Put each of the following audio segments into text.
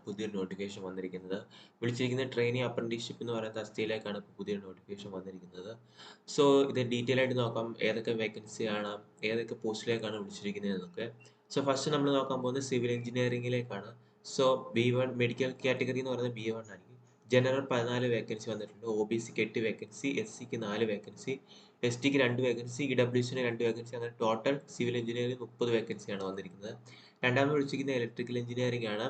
പുതിയൊരു നോട്ടിഫിക്കേഷൻ വന്നിരിക്കുന്നത്. വിളിച്ചിരിക്കുന്ന trainee apprenticeship എന്ന് പറയുന്ന തസ്തികയിലേക്കാണ് ഇപ്പോൾ പുതിയൊരു നോട്ടിഫിക്കേഷൻ വന്നിരിക്കുന്നത്. സോ ഇത് ഡീറ്റെയിൽ ആയിട്ട് നോക്കാം, ഏതൊക്കെ വേക്കൻസി ആണ്, ഏതൊക്കെ പോസ്റ്റിലേക്കാണ് വിളിച്ചിരിക്കുന്നത് എന്നൊക്കെ. സോ ഫസ്റ്റ് നമ്മൾ നോക്കാൻ പോകുന്നത് സിവിൽ എഞ്ചിനീയറിംഗിലേക്കാണ്. സോ B1 മെഡിക്കൽ കാറ്റഗറി എന്ന് പറയുന്നത് B1 ആയിരിക്കും. ജനറൽ 14 വേക്കൻസി വന്നിട്ടുണ്ട്. OBCക്ക് 8 വേക്കൻസി, SCക്ക് 4 വേക്കൻസി, STക്ക് 2 വേക്കൻസി, EWCന് 2 വേക്കൻസി, അങ്ങനെ ടോട്ടൽ സിവിൽ എഞ്ചിനീയറിംഗ് 30 വേക്കൻസിയാണ് വന്നിരിക്കുന്നത്. രണ്ടാമത് വിളിച്ചിരിക്കുന്നത് ഇലക്ട്രിക്കൽ എഞ്ചിനീയറിംഗ് ആണ്.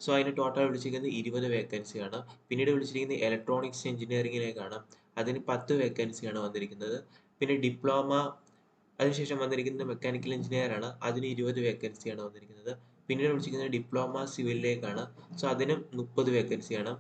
സോ അതിന് ടോട്ടൽ വിളിച്ചിരിക്കുന്നത് 20 വേക്കൻസിയാണ്. പിന്നീട് വിളിച്ചിരിക്കുന്നത് ഇലക്ട്രോണിക്സ് എഞ്ചിനീയറിംഗിലേക്കാണ്. അതിന് 10 വേക്കൻസിയാണ് വന്നിരിക്കുന്നത്. പിന്നെ ഡിപ്ലോമ, അതിനുശേഷം വന്നിരിക്കുന്നത് മെക്കാനിക്കൽ എഞ്ചിനീയർ ആണ്. അതിന് 20 വേക്കൻസിയാണ് വന്നിരിക്കുന്നത്. പിന്നീട് വിളിച്ചിരിക്കുന്നത് ഡിപ്ലോമ സിവിലിലേക്കാണ്. സോ അതിനും 30 വേക്കൻസിയാണ്.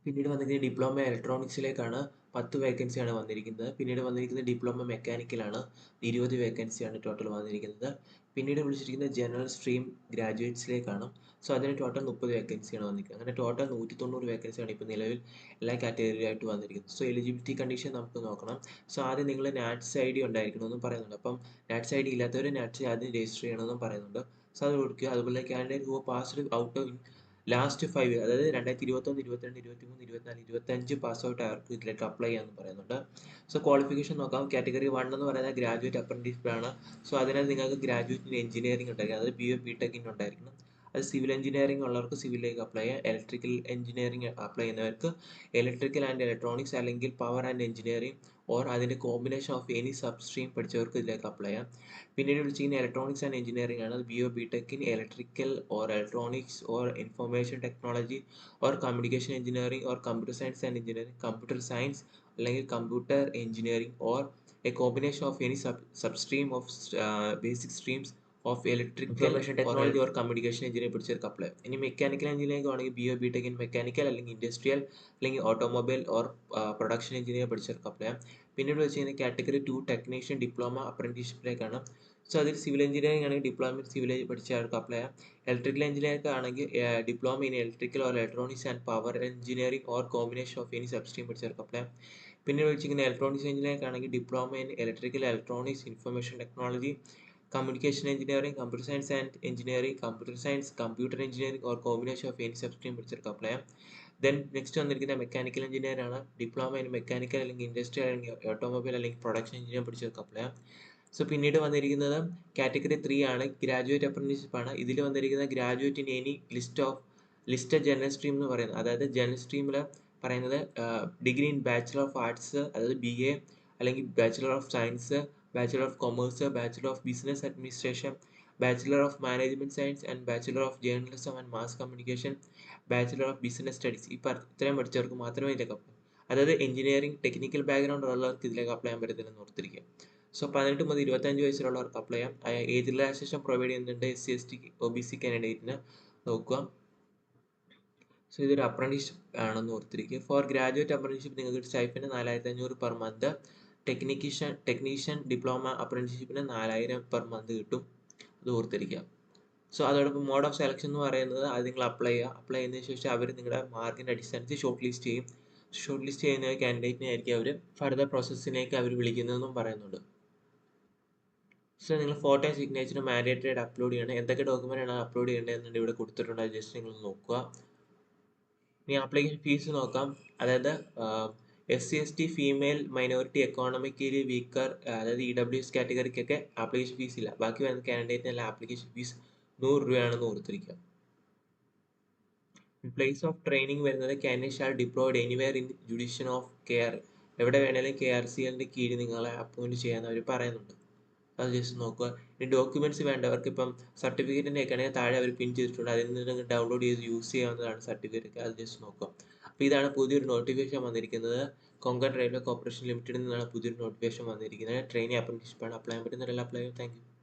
പിന്നീട് വന്നിരിക്കുന്നത് ഡിപ്ലോമ ഇലക്ട്രോണിക്സിലേക്കാണ്. 10 വേക്കൻസിയാണ് വന്നിരിക്കുന്നത്. പിന്നീട് വന്നിരിക്കുന്നത് ഡിപ്ലോമ മെക്കാനിക്കലാണ്. 20 വേക്കൻസിയാണ് ടോട്ടൽ വന്നിരിക്കുന്നത്. പിന്നീട് വിളിച്ചിരിക്കുന്നത് ജനറൽ സ്ട്രീം ഗ്രാജുവേറ്റ്സിലേക്കാണ്. സോ അതിന് ടോട്ടൽ 30 വേക്കൻസിയാണ് വന്നിരിക്കുന്നത്. അങ്ങനെ ടോട്ടൽ 190 വേക്കൻസിയാണ് ഇപ്പോൾ നിലവിൽ എല്ലാ കാറ്റഗറിയായിട്ട് വന്നിരിക്കുന്നത്. സോ എലിജിബിലിറ്റി കണ്ടീഷൻ നമുക്ക് നോക്കണം. സോ ആദ്യം നിങ്ങൾ നാറ്റ്സ് ID ഉണ്ടായിരിക്കണമെന്നും പറയുന്നുണ്ട്. അപ്പം നാറ്റ്സ് ID ഇല്ലാത്തവർ നാറ്റ്സ് ആദ്യം രജിസ്റ്റർ ചെയ്യണമെന്നും പറയുന്നുണ്ട്. സോ അത് കൊടുക്കുക. അതുപോലെ candidate who passed out of last 5 year, അതായത് 2021, 22, 23, 24, 25 പാസ് ഔട്ട് ആയവർക്ക് ഇതിലേക്ക് അപ്ലൈ ചെയ്യാമെന്ന് പറയുന്നുണ്ട്. സോ ക്വാളിഫിക്കേഷൻ നോക്കാം. കാറ്റഗറി 1 എന്ന് പറയുന്നത് ഗ്രാജുവേറ്റ് അപ്രന്റീസ്ഷിപ്പ് ആണ്. സോ അതിനകത്ത് നിങ്ങൾക്ക് ഗ്രാജുവേറ്റ് ഇൻ എഞ്ചിനീയറിംഗ് ഉണ്ടായിരിക്കും, അതായത് BA BTech ഉണ്ടായിരിക്കണം. അത് സിവിൽ എഞ്ചിനീയറിംഗ് ഉള്ളവർക്ക് സിവിലിലേക്ക് അപ്ലൈ ചെയ്യാം. ഇലക്ട്രിക്കൽ എഞ്ചിനീയറിംഗ് അപ്ലൈ ചെയ്യുന്നവർക്ക് ഇലക്ട്രിക്കൽ ആൻഡ് ഇലക്ട്രോണിക്സ് അല്ലെങ്കിൽ പവർ ആൻഡ് എഞ്ചിനീയറിംഗ് ഓർ അതിൻ്റെ combination of any sub stream പഠിച്ചവർക്ക് ഇതിലേക്ക് അപ്ലൈ ചെയ്യാം. പിന്നീട് വിളിച്ചിരിക്കുന്ന ഇലക്ട്രോണിക്സ് ആൻഡ് എഞ്ചിനീയറിംഗ് ആണ്. അത് BA BTech in electrical or electronics or information technology or communication engineering or computer science and engineering, computer science അല്ലെങ്കിൽ computer engineering or a combination of any sub stream of basic streams of electrical information technology or communication engineering പഠിച്ചവർക്ക് apply. ഇനി mechanical engineering ആണെങ്കിൽ BA BTech in mechanical അല്ലെങ്കിൽ industrial അല്ലെങ്കിൽ automobile or production engineer പഠിച്ചവർക്ക് apply. പിന്നീട് വെച്ച് category 2 technician diploma അപ്രന്റീസ്ഷിപ്പിലേക്കാണ്. So അതിൽ സിവിൽ എഞ്ചിനീയറിംഗ് ആണെങ്കിൽ ഡിപ്ലോമ ഇൻ സിവിൽ പഠിച്ചവർക്ക് അപ്ലൈ ചെയ്യാം. ഇലക്ട്രിക്കൽ എഞ്ചിനീയർക്ക് ആണെങ്കിൽ diploma in electrical or electronics and power engineering or combination of any sub stream പഠിച്ചവർക്ക് അപ്ലൈ ചെയ്യാം. പിന്നെ വിളിച്ചിരിക്കുന്ന ഇലക്ട്രോണിക്സ് എഞ്ചിനീയർക്ക് ആണെങ്കിൽ diploma in electrical electronics information technology, communication engineering, computer science and engineering, computer science, computer engineering or combination of any sub stream പഠിച്ചവർക്ക് apply ചെയ്യാം. Then next വന്നിരിക്കുന്ന mechanical engineer ആണ്. ഡിപ്ലോമ ഇൻ മെക്കാനിക്കൽ അല്ലെങ്കിൽ industrial അല്ലെങ്കിൽ automobile അല്ലെങ്കിൽ production engineer പഠിച്ചവർക്ക് apply ചെയ്യാം. So പിന്നീട് വന്നിരിക്കുന്നത് കാറ്റഗറി 3 ആണ്. ഗ്രാജുവേറ്റ് അപ്രന്റീസ്ഷിപ്പ് ആണ്. ഇതിൽ വന്നിരിക്കുന്ന graduate in any list general stream എന്ന് പറയുന്നത്, അതായത് ജനറൽ സ്ട്രീമിൽ പറയുന്നത് degree in bachelor of arts, അതായത് BA അല്ലെങ്കിൽ bachelor of science, bachelor of commerce, bachelor of business administration, bachelor of management science and bachelor of journalism and mass communication, bachelor of business studies. ഇത്രയും പഠിച്ചവർക്ക് മാത്രമേ ഇതിലേക്ക് apply, അതായത് engineering technical background ഉള്ളവർക്ക് ഇതിലേക്ക് apply ചെയ്യാൻ പറ്റത്തില്ലെന്ന് ഓർത്തിരിക്കുക. So 18 മുതൽ 25 വയസ്സിലുള്ളവർക്ക് അപ്ലൈ ചെയ്യാം. ഏജ് റിലാക്സേഷൻ പ്രൊവൈഡ് ചെയ്യുന്നുണ്ട് SC ST OBC കാൻഡിഡേറ്റിന്, നോക്കുക. സോ ഇതൊരു അപ്രന്റീസ്ഷിപ്പ് ആണെന്ന് ഓർത്തിരിക്കുക. ഫോർ ഗ്രാജുവേറ്റ് അപ്രന്റീസ്ഷിപ്പ് നിങ്ങൾക്ക് stipend 4500 per month. Technician diploma അപ്രന്റീസ്ഷിപ്പിന് 4000 പെർ മന്ത് കിട്ടും, അത് ഓർത്തിരിക്കുക. സോ അതോടൊപ്പം മോഡ് ഓഫ് സെലക്ഷൻ എന്ന് പറയുന്നത് അത് നിങ്ങൾ അപ്ലൈ ചെയ്യുന്നതിന് ശേഷം അവർ നിങ്ങളുടെ മാർക്കിൻ്റെ അടിസ്ഥാനത്തിൽ ഷോർട്ട് ലിസ്റ്റ് ചെയ്യും. ഷോർട്ട് ലിസ്റ്റ് ചെയ്യുന്ന കാൻഡിഡേറ്റിനെ ആയിരിക്കും അവർ ഫർദർ പ്രോസസ്സിലേക്ക് അവർ വിളിക്കുന്നതെന്നും പറയുന്നുണ്ട്. സോ നിങ്ങൾ ഫോട്ടോ സിഗ്നേച്ചർ മാൻഡേറ്ററി ആയിട്ട് അപ്ലോഡ് ചെയ്യണം. എന്തൊക്കെ ഡോക്യുമെൻ്റ് ആണ് അപ്ലോഡ് ചെയ്യേണ്ടതെന്നുണ്ട് ഇവിടെ കൊടുത്തിട്ടുണ്ട്, അത് ജസ്റ്റ് നിങ്ങൾ നോക്കുക. ഇനി ആപ്ലിക്കേഷൻ ഫീസ് നോക്കാം. അതായത് SC ST female minority economically weaker, അതായത് EWS കാറ്റഗറിക്കൊക്കെ ആപ്ലിക്കേഷൻ ഫീസ് ഇല്ല. ബാക്കി വരുന്ന കാൻഡിഡേറ്റിനെല്ലാം ആപ്ലിക്കേഷൻ ഫീസ് 100 രൂപയാണെന്ന് ഓർത്തിരിക്കുക. പ്ലേസ് ഓഫ് ട്രെയിനിങ് വരുന്നത് candidate shall deployed anywhere in judicial of care, എവിടെ വേണേലും KRCLന്റെ കീഴിൽ നിങ്ങളെ അപ്പോയിന്റ് ചെയ്യാൻ അവർ പറയുന്നുണ്ട്, അത് ജസ്റ്റ് നോക്കുക. ഇനി ഡോക്യുമെന്റ്സ് വേണ്ടവർക്ക് ഇപ്പം സർട്ടിഫിക്കറ്റിൻ്റെ ഒക്കെ ആണെങ്കിൽ താഴെ അവർ പിൻ ചെയ്തിട്ടുണ്ട്, അതിൽ നിന്ന് ഡൗൺലോഡ് ചെയ്ത് യൂസ് ചെയ്യാവുന്നതാണ് സർട്ടിഫിക്കറ്റ് ഒക്കെ, അത് ജസ്റ്റ് നോക്കുക. അപ്പോൾ ഇതാണ് പുതിയൊരു നോട്ടിഫിക്കേഷൻ വന്നിരിക്കുന്നത്. കൊങ്കൺ റെയിൽവേ കോർപ്പറേഷൻ ലിമിറ്റഡിൽ നിന്നാണ് പുതിയൊരു നോട്ടിഫിക്കേഷൻ വന്നിരിക്കുന്നത്. ട്രെയിനി അപ്രന്റീസ്ഷിപ്പാണ്. അപ്ലൈ ചെയ്യാൻ പറ്റുന്നവരെല്ലാം അപ്ലൈ ചെയ്യും. Thank you.